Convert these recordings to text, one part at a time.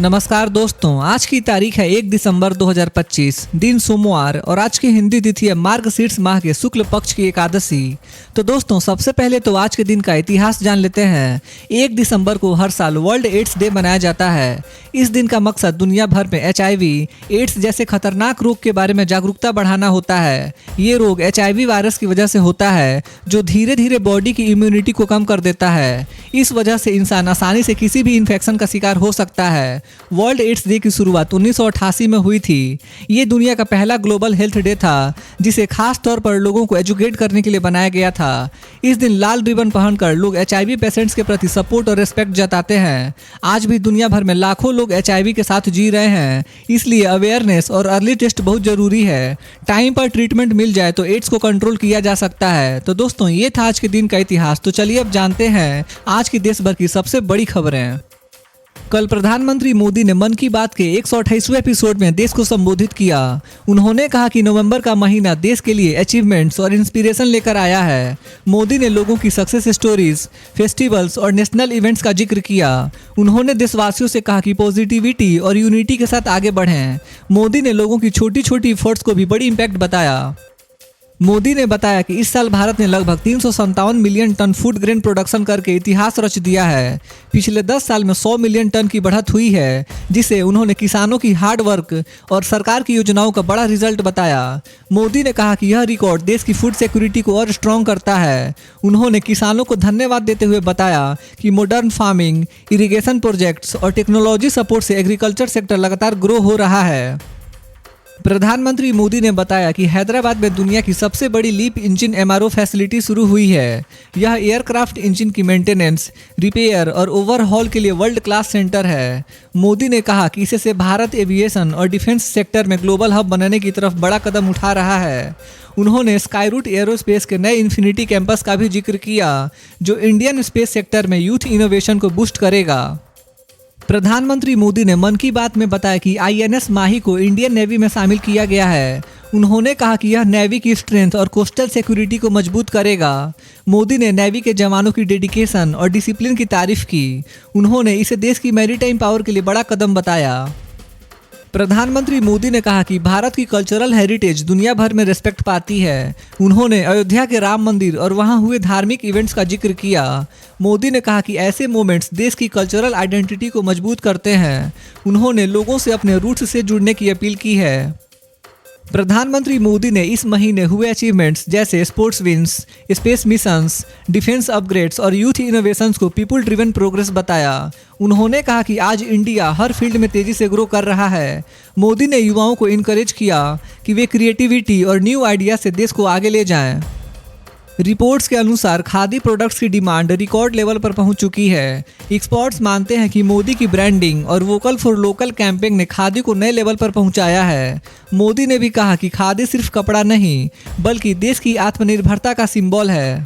नमस्कार दोस्तों, आज की तारीख है 1 दिसंबर 2025, दिन सोमवार और आज की हिंदी तिथि है मार्गशीर्ष माह के शुक्ल पक्ष की एकादशी। तो दोस्तों, सबसे पहले तो आज के दिन का इतिहास जान लेते हैं। 1 दिसंबर को हर साल वर्ल्ड एड्स डे मनाया जाता है। इस दिन का मकसद दुनिया भर में HIV, एड्स जैसे खतरनाक रोग के बारे में जागरूकता बढ़ाना होता है। ये रोग HIV वायरस की वजह से होता है, जो धीरे धीरे बॉडी की इम्यूनिटी को कम कर देता है। इस वजह से इंसान आसानी से किसी भी इन्फेक्शन का शिकार हो सकता है। वर्ल्ड एड्स डे की शुरुआत 1988 में हुई थी। ये दुनिया का पहला ग्लोबल हेल्थ डे था, जिसे खास तौर पर लोगों को एजुकेट करने के लिए बनाया गया था। इस दिन लाल रिबन पहनकर लोग HIV पेशेंट्स के प्रति सपोर्ट और रिस्पेक्ट जताते हैं। आज भी दुनिया भर में लाखों लोग HIV के साथ जी रहे हैं, इसलिए अवेयरनेस और अर्ली टेस्ट बहुत जरूरी है। टाइम पर ट्रीटमेंट मिल जाए तो एड्स को कंट्रोल किया जा सकता है। तो दोस्तों, ये था आज के दिन का इतिहास। तो चलिए अब जानते हैं आज की देश भर की सबसे बड़ी खबरें। कल प्रधानमंत्री मोदी ने मन की बात के 128वें एपिसोड में देश को संबोधित किया। उन्होंने कहा कि नवंबर का महीना देश के लिए अचीवमेंट्स और इंस्पिरेशन लेकर आया है। मोदी ने लोगों की सक्सेस स्टोरीज, फेस्टिवल्स और नेशनल इवेंट्स का जिक्र किया। उन्होंने देशवासियों से कहा कि पॉजिटिविटी और यूनिटी के साथ आगे बढ़ें। मोदी ने लोगों की छोटी छोटी एफर्ट्स को भी बड़ी इम्पैक्ट बताया। मोदी ने बताया कि इस साल भारत ने लगभग 357 million ton food grain production करके इतिहास रच दिया है। पिछले 10 साल में 100 मिलियन टन की बढ़त हुई है, जिसे उन्होंने किसानों की हार्ड वर्क और सरकार की योजनाओं का बड़ा रिजल्ट बताया। मोदी ने कहा कि यह रिकॉर्ड देश की फूड सिक्योरिटी को और स्ट्रॉन्ग करता है। उन्होंने किसानों को धन्यवाद देते हुए बताया कि मॉडर्न फार्मिंग, इरिगेशन प्रोजेक्ट्स और टेक्नोलॉजी सपोर्ट से एग्रीकल्चर सेक्टर लगातार ग्रो हो रहा है। प्रधानमंत्री मोदी ने बताया कि हैदराबाद में दुनिया की सबसे बड़ी लीप इंजन MRO फैसिलिटी शुरू हुई है। यह एयरक्राफ्ट इंजन की मेंटेनेंस, रिपेयर और ओवरहॉल के लिए वर्ल्ड क्लास सेंटर है। मोदी ने कहा कि इससे भारत एविएशन और डिफेंस सेक्टर में ग्लोबल हब बनने की तरफ बड़ा कदम उठा रहा है। उन्होंने स्काईरूट एरोस्पेस के नए इन्फिनिटी कैंपस का भी जिक्र किया, जो इंडियन स्पेस सेक्टर में यूथ इनोवेशन को बूस्ट करेगा। प्रधानमंत्री मोदी ने मन की बात में बताया कि INS माही को इंडियन नेवी में शामिल किया गया है। उन्होंने कहा कि यह नेवी की स्ट्रेंथ और कोस्टल सिक्योरिटी को मजबूत करेगा। मोदी ने नेवी के जवानों की डेडिकेशन और डिसिप्लिन की तारीफ की। उन्होंने इसे देश की मैरीटाइम पावर के लिए बड़ा कदम बताया। प्रधानमंत्री मोदी ने कहा कि भारत की कल्चरल हेरिटेज दुनिया भर में रिस्पेक्ट पाती है। उन्होंने अयोध्या के राम मंदिर और वहां हुए धार्मिक इवेंट्स का जिक्र किया। मोदी ने कहा कि ऐसे मोमेंट्स देश की कल्चरल आइडेंटिटी को मजबूत करते हैं। उन्होंने लोगों से अपने रूट्स से जुड़ने की अपील की है। प्रधानमंत्री मोदी ने इस महीने हुए अचीवमेंट्स जैसे sports wins, space missions, defence upgrades और यूथ इनोवेशंस को पीपल ड्रिवन प्रोग्रेस बताया। उन्होंने कहा कि आज इंडिया हर फील्ड में तेजी से ग्रो कर रहा है। मोदी ने युवाओं को इनकरेज किया कि वे क्रिएटिविटी और न्यू आइडिया से देश को आगे ले जाएं। रिपोर्ट्स के अनुसार खादी प्रोडक्ट्स की डिमांड रिकॉर्ड लेवल पर पहुंच चुकी है। एक्सपर्ट्स मानते हैं कि मोदी की ब्रांडिंग और वोकल फॉर लोकल कैंपेन ने खादी को नए लेवल पर पहुंचाया है। मोदी ने भी कहा कि खादी सिर्फ कपड़ा नहीं, बल्कि देश की आत्मनिर्भरता का सिंबल है।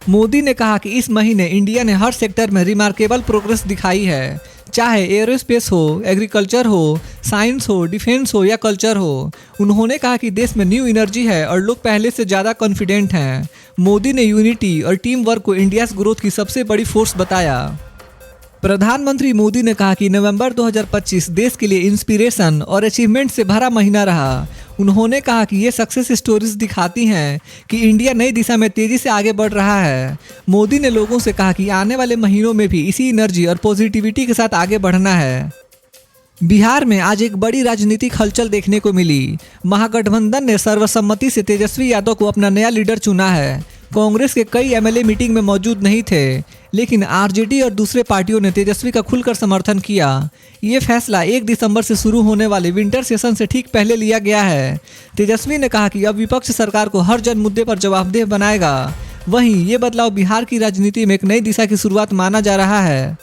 मोदी ने कहा कि इस महीने इंडिया ने हर सेक्टर में रिमार्केबल प्रोग्रेस दिखाई है, चाहे एरोस्पेस हो, एग्रीकल्चर हो, साइंस हो, डिफेंस हो या कल्चर हो। उन्होंने कहा कि देश में न्यू एनर्जी है और लोग पहले से ज़्यादा कॉन्फिडेंट हैं। मोदी ने यूनिटी और टीम वर्क को इंडिया ग्रोथ की सबसे बड़ी फोर्स बताया। प्रधानमंत्री मोदी ने कहा कि नवंबर 2025 देश के लिए इंस्पिरेशन और अचीवमेंट से भरा महीना रहा। उन्होंने कहा कि ये सक्सेस स्टोरीज दिखाती हैं कि इंडिया नई दिशा में तेजी से आगे बढ़ रहा है। मोदी ने लोगों से कहा कि आने वाले महीनों में भी इसी एनर्जी और पॉजिटिविटी के साथ आगे बढ़ना है। बिहार में आज एक बड़ी राजनीतिक हलचल देखने को मिली। महागठबंधन ने सर्वसम्मति से तेजस्वी यादव को अपना नया लीडर चुना है। कांग्रेस के कई MLA मीटिंग में मौजूद नहीं थे, लेकिन RJD और दूसरे पार्टियों ने तेजस्वी का खुलकर समर्थन किया। ये फैसला 1 दिसंबर से शुरू होने वाले विंटर सेशन से ठीक पहले लिया गया है। तेजस्वी ने कहा कि अब विपक्ष सरकार को हर जन मुद्दे पर जवाबदेह बनाएगा। वहीं ये बदलाव बिहार की राजनीति में एक नई दिशा की शुरुआत माना जा रहा है।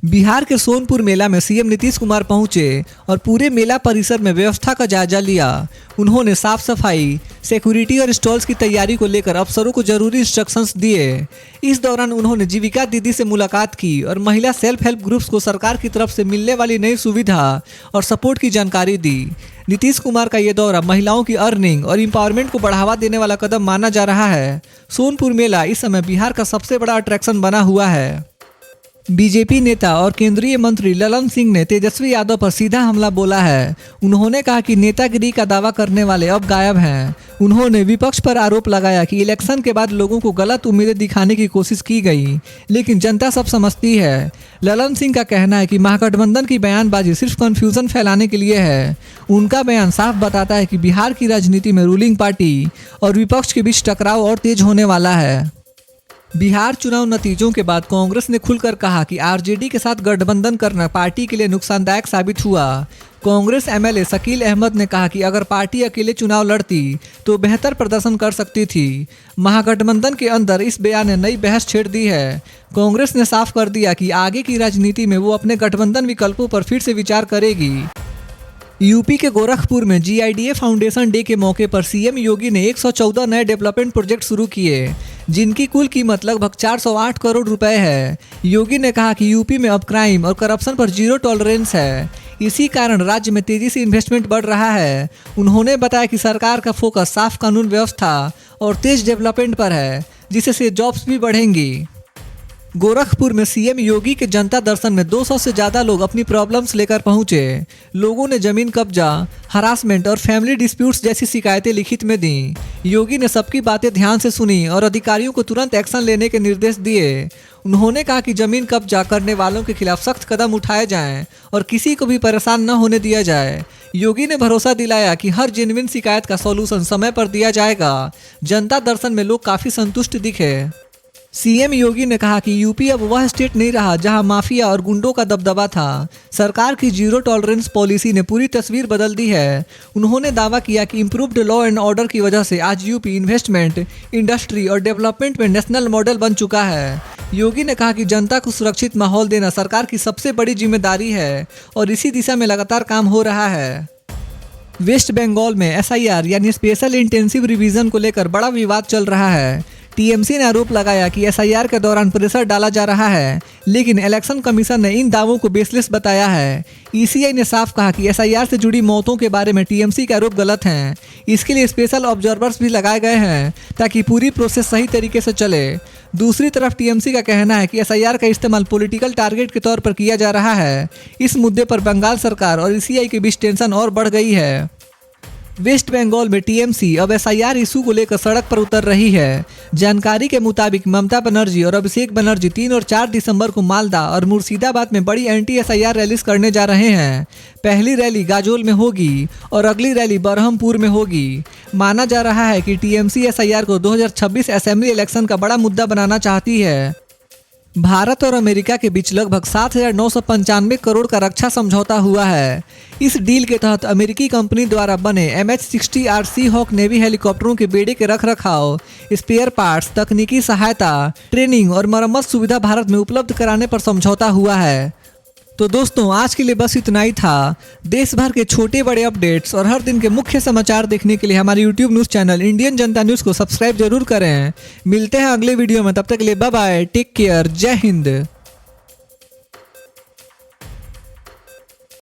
बिहार के सोनपुर मेला में CM नीतीश कुमार पहुंचे और पूरे मेला परिसर में व्यवस्था का जायजा लिया। उन्होंने साफ सफाई, सिक्योरिटी और स्टॉल्स की तैयारी को लेकर अफसरों को जरूरी इंस्ट्रक्शंस दिए। इस दौरान उन्होंने जीविका दीदी से मुलाकात की और महिला सेल्फ हेल्प ग्रुप्स को सरकार की तरफ से मिलने वाली नई सुविधा और सपोर्ट की जानकारी दी। नीतीश कुमार का ये दौरा महिलाओं की अर्निंग और एम्पावरमेंट को बढ़ावा देने वाला कदम माना जा रहा है। सोनपुर मेला इस समय बिहार का सबसे बड़ा अट्रैक्शन बना हुआ है। बीजेपी नेता और केंद्रीय मंत्री ललन सिंह ने तेजस्वी यादव पर सीधा हमला बोला है। उन्होंने कहा कि नेतागिरी का दावा करने वाले अब गायब हैं। उन्होंने विपक्ष पर आरोप लगाया कि इलेक्शन के बाद लोगों को गलत उम्मीदें दिखाने की कोशिश की गई, लेकिन जनता सब समझती है। ललन सिंह का कहना है कि महागठबंधन की बयानबाजी सिर्फ कंफ्यूजन फैलाने के लिए है। उनका बयान साफ बताता है कि बिहार की राजनीति में रूलिंग पार्टी और विपक्ष के बीच टकराव और तेज होने वाला है। बिहार चुनाव नतीजों के बाद कांग्रेस ने खुलकर कहा कि आरजेडी के साथ गठबंधन करना पार्टी के लिए नुकसानदायक साबित हुआ। कांग्रेस एमएलए शकील अहमद ने कहा कि अगर पार्टी अकेले चुनाव लड़ती तो बेहतर प्रदर्शन कर सकती थी। महागठबंधन के अंदर इस बयान ने नई बहस छेड़ दी है। कांग्रेस ने साफ कर दिया कि आगे की राजनीति में वो अपने गठबंधन विकल्पों पर फिर से विचार करेगी। यूपी के गोरखपुर में जीआईडीए फाउंडेशन डे के मौके पर सीएम योगी ने 114 नए डेवलपमेंट प्रोजेक्ट शुरू किए, जिनकी कुल कीमत लगभग 408 करोड़ रुपए है। योगी ने कहा कि यूपी में अब क्राइम और करप्शन पर जीरो टॉलरेंस है। इसी कारण राज्य में तेजी से इन्वेस्टमेंट बढ़ रहा है। उन्होंने बताया कि सरकार का फोकस साफ कानून व्यवस्था और तेज डेवलपमेंट पर है, जिससे जॉब्स भी बढ़ेंगी। गोरखपुर में सीएम योगी के जनता दर्शन में 200 से ज़्यादा लोग अपनी प्रॉब्लम्स लेकर पहुंचे। लोगों ने जमीन कब्जा, हरासमेंट और फैमिली डिस्प्यूट्स जैसी शिकायतें लिखित में दी। योगी ने सबकी बातें ध्यान से सुनी और अधिकारियों को तुरंत एक्शन लेने के निर्देश दिए। उन्होंने कहा कि जमीन कब्जा करने वालों के खिलाफ सख्त कदम उठाए जाएं और किसी को भी परेशान न होने दिया जाए। योगी ने भरोसा दिलाया कि हर जेन्युइन शिकायत का सॉल्यूशन समय पर दिया जाएगा। जनता दर्शन में लोग काफ़ी संतुष्ट दिखे। सीएम योगी ने कहा कि यूपी अब वह स्टेट नहीं रहा जहां माफिया और गुंडों का दबदबा था। सरकार की जीरो टॉलरेंस पॉलिसी ने पूरी तस्वीर बदल दी है। उन्होंने दावा किया कि इम्प्रूव्ड लॉ एंड ऑर्डर की वजह से आज यूपी इन्वेस्टमेंट, इंडस्ट्री और डेवलपमेंट में नेशनल मॉडल बन चुका है। योगी ने कहा कि जनता को सुरक्षित माहौल देना सरकार की सबसे बड़ी जिम्मेदारी है और इसी दिशा में लगातार काम हो रहा है। वेस्ट बंगाल में एसआईआर यानी स्पेशल इंटेंसिव रिवीजन को लेकर बड़ा विवाद चल रहा है। टीएमसी ने आरोप लगाया कि एसआईआर के दौरान प्रेशर डाला जा रहा है, लेकिन इलेक्शन कमीशन ने इन दावों को बेसलेस बताया है। ईसीआई ने साफ कहा कि एसआईआर से जुड़ी मौतों के बारे में टीएमसी के आरोप गलत हैं। इसके लिए स्पेशल ऑब्जर्वर्स भी लगाए गए हैं ताकि पूरी प्रोसेस सही तरीके से चले। दूसरी तरफ टीएमसी का कहना है कि एसआईआर का इस्तेमाल पॉलिटिकल टारगेट के तौर पर किया जा रहा है। इस मुद्दे पर बंगाल सरकार और ईसीआई के बीच टेंशन और बढ़ गई है। वेस्ट बंगाल में टीएमसी अब एसआईआर इशू को लेकर सड़क पर उतर रही है। जानकारी के मुताबिक ममता बनर्जी और अभिषेक बनर्जी 3 और 4 दिसंबर को मालदा और मुर्शिदाबाद में बड़ी एंटी एसआईआर रैलीज करने जा रहे हैं। पहली रैली गाजोल में होगी और अगली रैली बरहमपुर में होगी। माना जा रहा है कि टीएमसी एसआईआर को 2026 असेंबली इलेक्शन का बड़ा मुद्दा बनाना चाहती है। भारत और अमेरिका के बीच लगभग 7,995 करोड़ का रक्षा समझौता हुआ है। इस डील के तहत अमेरिकी कंपनी द्वारा बने MH-60R सीहॉक नेवी हेलीकॉप्टरों के बेड़े के रखरखाव, स्पेयर पार्ट्स, तकनीकी सहायता, ट्रेनिंग और मरम्मत सुविधा भारत में उपलब्ध कराने पर समझौता हुआ है। तो दोस्तों, आज के लिए बस इतना ही था। देश भर के छोटे बड़े अपडेट्स और हर दिन के मुख्य समाचार देखने के लिए हमारे YouTube न्यूज़ चैनल इंडियन जनता न्यूज़ को सब्सक्राइब जरूर करें। मिलते हैं अगले वीडियो में, तब तक के लिए बाय बाय, टेक केयर, जय हिंद।